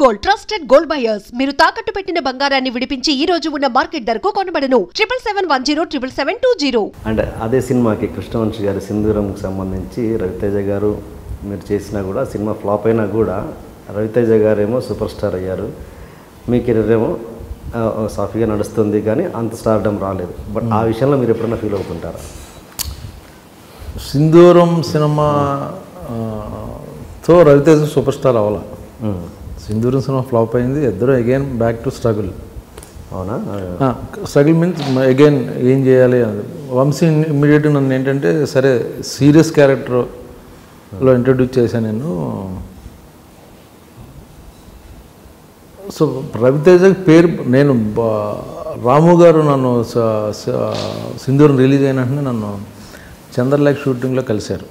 Gold trusted gold buyers మీరు తాకట్టు పెట్టిన బంగారాన్ని విడిపించి ఈ రోజు ఉన్న మార్కెట్ ధరకు కొనబడను 7771077720. అంటే అదే సినిమాకి కృష్ణవంశీ గారి సింధూరంకి సంబంధించి రవితేజ గారు మీరు చేసినా కూడా సినిమా ఫ్లాప్ అయినా కూడా రవితేజ గారేమో సూపర్ స్టార్ అయ్యారు, మీ కెరీర్ ఏమో సాఫీగా నడుస్తుంది కానీ అంత స్టార్డమ్ రాలేదు. బట్ ఆ విషయంలో మీరు ఎప్పుడైనా ఫీల్ అవుతుంటారా? సింధూరం సినిమాతో రవితేజ సూపర్ స్టార్ అవ్వాల. సింధూరం సినిమా ఫ్లాప్ అయింది, ఇద్దరు అగైన్ బ్యాక్ టు స్ట్రగుల్. అవునా? స్ట్రగుల్ మీన్స్ అగైన్ ఏం చేయాలి అని. వంశీ ఇమ్మీడియట్గా నన్ను ఏంటంటే సరే సీరియస్ క్యారెక్టర్లో ఇంట్రడ్యూస్ చేశాను నేను. సో రవితేజ పేరు నేను రాము గారు నన్ను సింధూరం రిలీజ్ అయిన వెంటనే నన్ను చంద్రలేఖ షూటింగ్లో కలిశారు.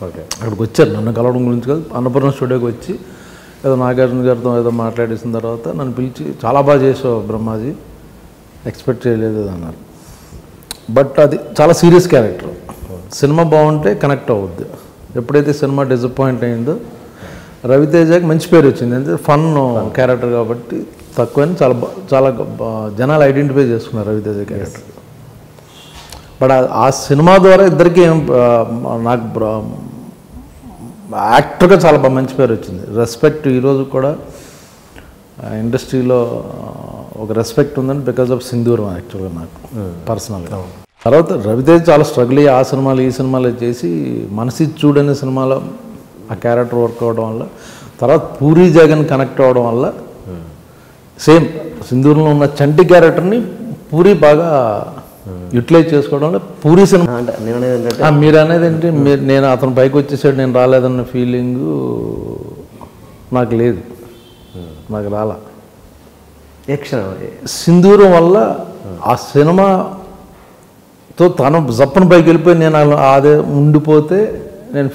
ఓకే, అక్కడికి వచ్చారు నన్ను కలవడం గురించి కాదు, అన్నపూర్ణ స్టూడియోకి వచ్చి ఏదో నాగార్జున గారితో ఏదో మాట్లాడేసిన తర్వాత నన్ను పిలిచి చాలా బాగా చేసావు బ్రహ్మాజీ, ఎక్స్పెక్ట్ చేయలేదు అన్నారు. బట్ అది చాలా సీరియస్ క్యారెక్టర్, సినిమా బాగుంటే కనెక్ట్ అవ్వద్దు. ఎప్పుడైతే సినిమా డిసప్పాయింట్ అయిందో రవితేజకి మంచి పేరు వచ్చింది, అంటే ఫన్ క్యారెక్టర్ కాబట్టి తక్కువని చాలా చాలా జనాలు ఐడెంటిఫై చేసుకున్నారు రవితేజ క్యారెక్టర్. బట్ ఆ సినిమా ద్వారా ఇద్దరికి నాకు యాక్టర్గా చాలా బాగా మంచి పేరు వచ్చింది, రెస్పెక్ట్. ఈరోజు కూడా ఇండస్ట్రీలో ఒక రెస్పెక్ట్ ఉందని బికాజ్ ఆఫ్ సింధూరం యాక్చువల్గా నాకు పర్సనల్గా. తర్వాత రవితేజ చాలా స్ట్రగుల్ అయ్యి ఆ సినిమాలు ఈ సినిమాలు చేసి మనసి చూడని సినిమాలో ఆ క్యారెక్టర్ వర్క్ అవ్వడం వల్ల, తర్వాత పూరి జగన్ కనెక్ట్ అవ్వడం వల్ల సేమ్ సింధూరంలో ఉన్న చంటి క్యారెక్టర్ని పూరి బాగా యూటిలైజ్ చేసుకోవడం వల్ల పూరి సినిమా. అంటే నేను అనేది ఏంటంటే మీరు అనేది ఏంటి, నేను అతను పైకి వచ్చేసాడు నేను రాలేదన్న ఫీలింగు నాకు లేదు, నాకు రాలా. సింధూరం వల్ల ఆ సినిమాతో తను జప్పని పైకి వెళ్ళిపోయి నేను అదే ఉండిపోతే నేను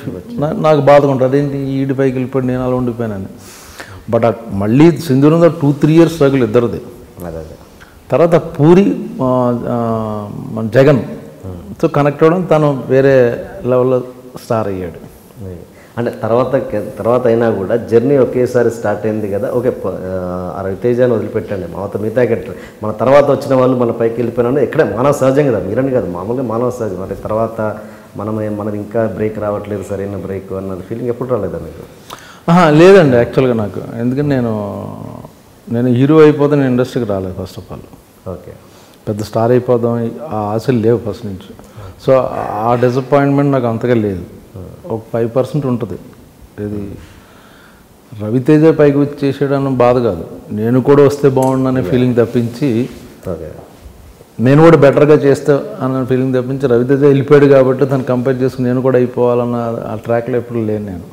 నాకు బాధగా ఉంటుంది, అదేంటి ఈడి పైకి వెళ్ళిపోయి నేను అలా ఉండిపోయానని. బట్ మళ్ళీ సింధూరంలో 2-3 years స్ట్రగుల్ ఇద్దరిది. తర్వాత పూరి జగన్ తో కనెక్ట్ అవ్వడం, తను వేరే లెవెల్లో స్టార్ అయ్యాడు. అంటే తర్వాత అయినా కూడా జర్నీ ఒకేసారి స్టార్ట్ అయింది కదా. ఓకే, రవితేజని వదిలిపెట్టండి, మిగతా క్యారెక్టర్ మన తర్వాత వచ్చిన వాళ్ళు మన పైకి వెళ్ళిపోయినా ఇక్కడే మానవ సహజం కదా, మీరని కాదు మామూలుగా మానవ సహజం. అంటే తర్వాత మనది ఇంకా బ్రేక్ రావట్లేదు, సరైన బ్రేక్ అన్నది ఫీలింగ్ ఎప్పుడు రాలేదా మీకు? లేదండి యాక్చువల్గా నాకు, ఎందుకంటే నేను హీరో అయిపోతే నేను ఇండస్ట్రీకి రాలేదు ఫస్ట్ ఆఫ్ ఆల్. ఓకే, పెద్ద స్టార్ అయిపోదాం ఆ ఆశలు లేవు ఫస్ట్ నుంచి. సో ఆ డిసప్పాయింట్మెంట్ నాకు అంతగా లేదు, ఒక 5% ఉంటుంది. ఇది రవితేజ పైకి వచ్చేసాడన్న బాధ కాదు, నేను కూడా వస్తే బాగుండనే ఫీలింగ్ తప్పించి, నేను కూడా బెటర్గా చేస్తా అన్న ఫీలింగ్ తప్పించి, రవితేజ వెళ్ళిపోయాడు కాబట్టి తను కంపేర్ చేసుకుని నేను కూడా అయిపోవాలన్న ఆ ట్రాక్లో ఎప్పుడు లేను నేను.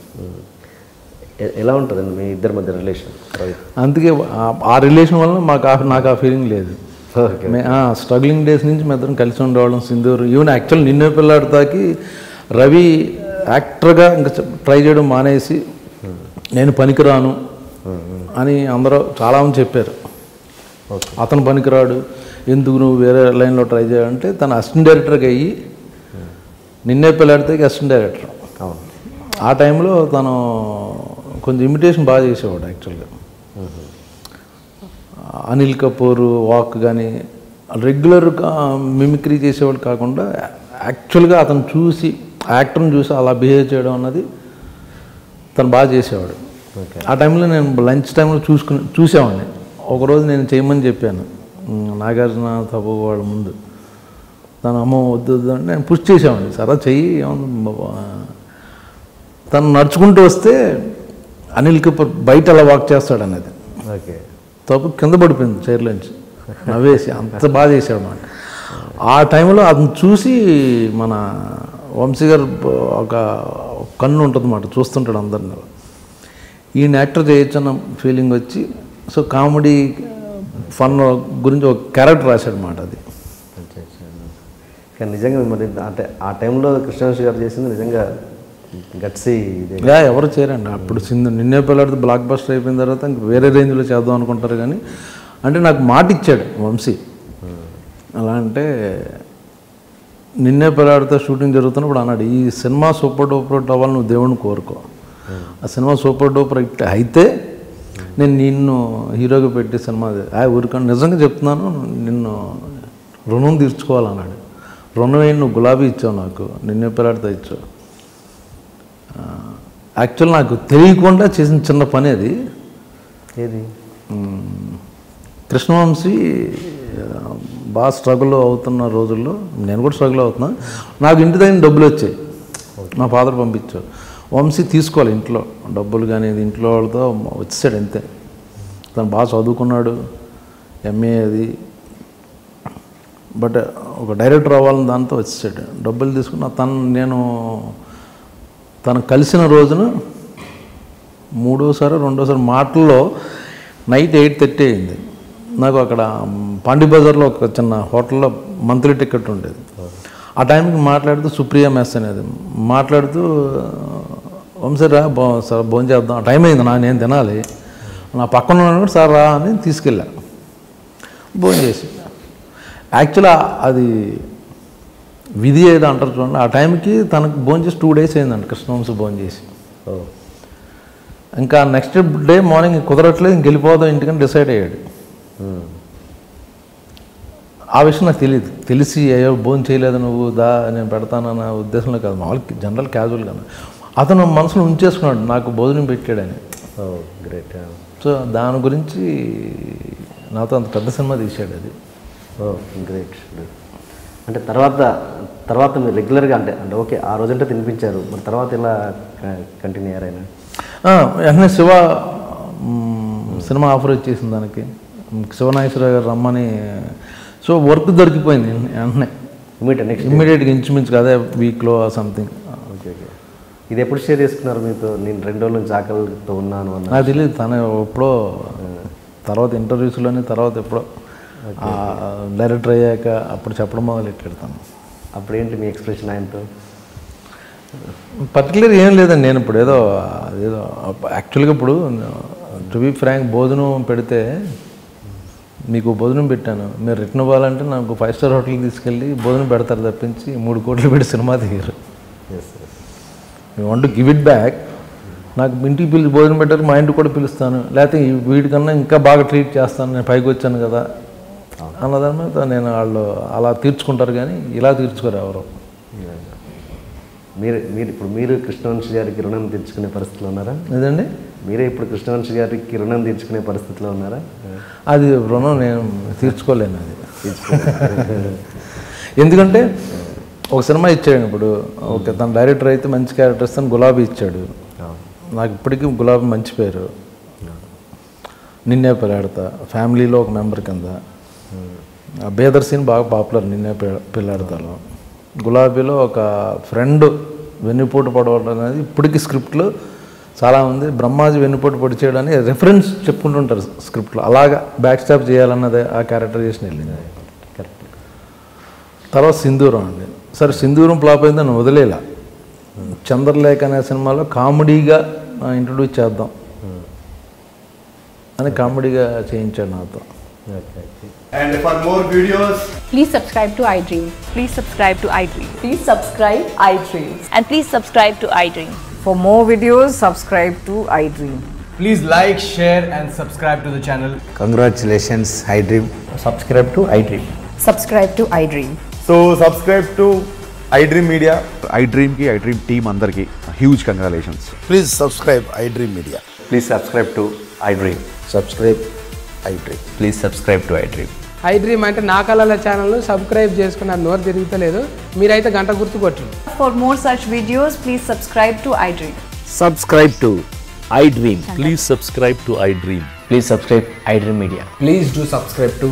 ఎలా ఉంటుందండి మీ ఇద్దరి మధ్య రిలేషన్? అందుకే ఆ రిలేషన్ వల్ల నాకు ఆ ఫీలింగ్ లేదు. స్ట్రగ్లింగ్ డేస్ నుంచి మేము ఇద్దరం కలిసి ఉండేవాళ్ళం. సింధూరు ఈవెన్ యాక్చువల్ నిన్నే పిల్లాడితాకి రవి యాక్టర్గా ఇంకా ట్రై చేయడం మానేసి నేను పనికిరాను అని అందరూ చాలామంది చెప్పారు. అతను పనికిరాడు, ఎందుకు నువ్వు వేరే లైన్లో ట్రై చేయాలంటే తను అసిస్టెంట్ డైరెక్టర్గా అయ్యి నిన్నే పిల్లాడితాకి అసిస్టెంట్ డైరెక్టర్. ఆ టైంలో తను కొంచెం ఇమిటేషన్ బాగా చేసేవాడు యాక్చువల్గా. అనిల్ కపూర్ వాక్ కానీ రెగ్యులర్ మిమిక్రీ చేసేవాడు కాకుండా యాక్చువల్గా అతను చూసి యాక్టర్ని చూసి అలా బిహేవ్ చేయడం అన్నది తను బాగా చేసేవాడు. ఆ టైంలో నేను లంచ్ టైంలో చూసేవాడిని. ఒకరోజు నేను చేయమని చెప్పాను నాగార్జున తప్పు వాళ్ళ ముందు, తను అమ్మ వద్దు అంటే నేను పుష్ చేసేవాడిని, సరే చెయ్యి తను నడుచుకుంటూ వస్తే అనిల్ కపూర్ బయట అలా వాక్ చేస్తాడు అనేది. ఓకే, తప్పు కింద పడిపోయింది చైర్లోంచి, నవ్వేసి అంత బాగా చేశాడు అన్నమాట. ఆ టైంలో అతను చూసి మన వంశీ గారు ఒక కన్ను ఉంటుంది అన్నమాట, చూస్తుంటాడు అందరిని, ఈయన యాక్టర్ చేయొచ్చు అన్న ఫీలింగ్ వచ్చి, సో కామెడీ ఫన్ గురించి ఒక క్యారెక్టర్ రాశాడు అన్నమాట. అది కానీ నిజంగా మరి అంటే ఆ టైంలో కృష్ణవంశీ గారు చేసింది నిజంగా గట్సీ ఎవరు చేయరండి. అప్పుడు నిన్నే పిల్లాడితే బ్లాక్ బస్టర్ అయిపోయిన తర్వాత ఇంక వేరే రేంజ్లో చేద్దాం అనుకుంటారు. కానీ అంటే నాకు మాట ఇచ్చాడు వంశీ, అలా అంటే నిన్నే పిల్లాడితే షూటింగ్ జరుగుతున్నప్పుడు అన్నాడు, ఈ సినిమా సూపర్ డూపర్ హిట్ అవ్వాలి, నువ్వు దేవుడిని కోరుకో, ఆ సినిమా సూపర్ డూపర్ హిట్ అయితే నేను నిన్ను హీరోగా పెట్టి సినిమా ఊరికన్నా నిజంగా చెప్తున్నాను, నిన్ను రుణం తీర్చుకోవాలన్నాడు. రుణం ఏంటి, నువ్వు గులాబీ ఇచ్చావు నాకు, నిన్నే పిల్లాడితో ఇచ్చావు. యాక్చువల్ నాకు తెలియకుండా చేసిన చిన్న పని అది. ఏది? కృష్ణవంశీ బాగా స్ట్రగుల్ అవుతున్న రోజుల్లో, నేను కూడా స్ట్రగుల్ అవుతున్నా, నాకు ఇంటి దగ్గర డబ్బులు వచ్చాయి, మా ఫాదర్ పంపించారు. వంశీ తీసుకోవాలి ఇంట్లో డబ్బులు, కానీ ఇంట్లో వాళ్ళతో వచ్చాడు అంతే. తను బాగా చదువుకున్నాడు, ఎంఏ అది, బట్ ఒక డైరెక్టర్ అవ్వాలని దాంతో వచ్చాడు. డబ్బులు తీసుకున్న తను కలిసిన రోజున రెండోసారి మాటల్లో నైట్ 8:30 అయింది. నాకు అక్కడ పాండి బజార్లో ఒక చిన్న హోటల్లో మంత్లీ టికెట్ ఉండేది. ఆ టైంకి మాట్లాడుతూ సుప్రియ మెస్ అనేది మాట్లాడుతూ, వంశీరా సార్ భోజనం చేద్దాం, టైం అయింది, నేను తినాలి, నా పక్కన ఉన్నాడు సార్ రా అని తీసుకెళ్ళా. భోజనం చేసి యాక్చువల్గా అది విధి ఏదో అంటారు చూడండి, ఆ టైంకి తనకు భోజనం చేసి 2 days అయిందండి కృష్ణవంశీ భోజనం చేసి. ఇంకా నెక్స్ట్ డే మార్నింగ్ కుదరట్లేదు, ఇంక వెళ్ళిపోదాం ఇంటికని డిసైడ్ అయ్యాడు. ఆ విషయం నాకు తెలియదు. తెలిసి అయ్యో భోజనం చేయలేదు నువ్వు, నేను పెడతానన్న ఉద్దేశంలో కాదు, మామూలు జనరల్ క్యాజువల్గా అతను మనసులో ఉంచేసుకున్నాడు నాకు భోజనం పెట్టాడని. గ్రేట్. సో దాని గురించి నాతో అంత పెద్ద సినిమా తీసాడు అది. గ్రేట్. అంటే తర్వాత మీరు రెగ్యులర్గా అంటే ఓకే ఆ రోజంటే తినిపించారు, మరి తర్వాత ఇలా కంటిన్యూ అయ్యారైనా? వెంటనే శివ సినిమా ఆఫర్ వచ్చేసింది దానికి, శివనాగేశ్వరరావు గారు రమ్మని. సో వర్క్ దొరికిపోయింది వెంటనే, ఇమ్మీడియట్గా ఇంచుమించుగా అదే వీక్లో సంథింగ్. Okay okay. ఇది ఎప్పుడు షేర్ చేసుకున్నారు మీతో? నేను 2 రోజుల నుంచి ఆకలితో ఉన్నాను అన్న. నాకు తెలియదు, తను ఎప్పుడో తర్వాత ఇంటర్వ్యూస్లోనే, తర్వాత ఎప్పుడో డైరెక్టర్ అయ్యాక అప్పుడు చెప్పడం మొదలెట్టాడు తను. అప్పుడు ఏంటి మీ ఎక్స్ప్రెషన్ ఆయనతో? పర్టికులర్ ఏం లేదండి, నేను ఇప్పుడు ఏదో యాక్చువల్గా ఇప్పుడు టు బి ఫ్రాంక్ భోజనం పెడితే, మీకు భోజనం పెట్టాను, మీరు రిటర్న్ అవ్వాలంటే నాకు 5 star హోటల్కి తీసుకెళ్ళి భోజనం పెడతారు తప్పించి 3 కోట్లు పెట్టి సినిమా తీయరు. You want to give it back. నాకు ఇంటికి పిలిచి భోజనం పెట్టారు, మా ఇంటికి కూడా పిలుస్తాను, లేకపోతే వీటికన్నా ఇంకా బాగా ట్రీట్ చేస్తాను, నేను పైకి వచ్చాను కదా అన్నదాని మీద నేను వాళ్ళు అలా తీర్చుకుంటారు, కానీ ఇలా తీర్చుకోరు ఎవరు. మీరు కృష్ణవంశీ గారికి రుణం తీర్చుకునే పరిస్థితిలో ఉన్నారా? లేదండి, మీరే ఇప్పుడు కృష్ణవంశీ గారికి రుణం తీర్చుకునే పరిస్థితిలో ఉన్నారా? అది రుణం నేను తీర్చుకోలేను, అది ఎందుకంటే ఒక సినిమా ఇచ్చాడు ఇప్పుడు, ఓకే తన డైరెక్టర్ అయితే మంచి క్యారెక్టర్ ఇస్తాను, గులాబీ ఇచ్చాడు, నాకు ఇప్పటికీ గులాబీ మంచి పేరు, నిన్నే పిల్లాడతా ఫ్యామిలీలో ఒక మెంబర్ కింద. బేదర్ సీన్ బాగా పాపులర్ నిన్నే పిల్లాడతాలో. గులాబీలో ఒక ఫ్రెండ్ వెన్నుపోటు పడవడం అనేది ఇప్పటికీ స్క్రిప్ట్లో చాలామంది బ్రహ్మాజీ వెన్నుపోటు పొడి చేయడానికి రెఫరెన్స్ చెప్పుకుంటుంటారు స్క్రిప్ట్లో, అలాగా బ్యాక్ స్టాప్ చేయాలన్నదే ఆ క్యారెక్టరైజేషన్ వెళ్ళింది. కరెక్ట్. తర్వాత సింధూరం అండి, సరే సింధూరం ఫ్లాప్ అయిందని వదిలేలా, చంద్రలేఖ అనే సినిమాలో కామెడీగా ఇంట్రొడ్యూస్ చేద్దాం అని కామెడీగా చేయించాడు నాతో. And for more videos, please subscribe to iDream. Please subscribe to iDream. Please subscribe iDream. And please subscribe to iDream. For more videos, subscribe to iDream. please like, share and subscribe to the channel. Congratulations, iDream. Subscribe to iDream. Subscribe to iDream. So subscribe to iDream Media. iDream ki iDream team andarki huge congratulations. Please subscribe iDream Media. Please subscribe to iDream. Subscribe iDream. Please subscribe to iDream. iDream అంటే నా కళల ఛానల్ను subscribe చేసుకున్న నోరు తిరుగుతలేదు, మీరైతే గంట గుర్తు కొట్టండి. For more such videos, please subscribe to iDream. Subscribe to iDream. Please subscribe to iDream. Please subscribe iDream Media. Please do subscribe to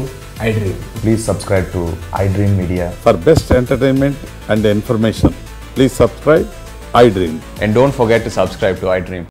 iDream. Please subscribe to iDream Media. For best entertainment and information, please subscribe iDream. And don't forget to subscribe to iDream.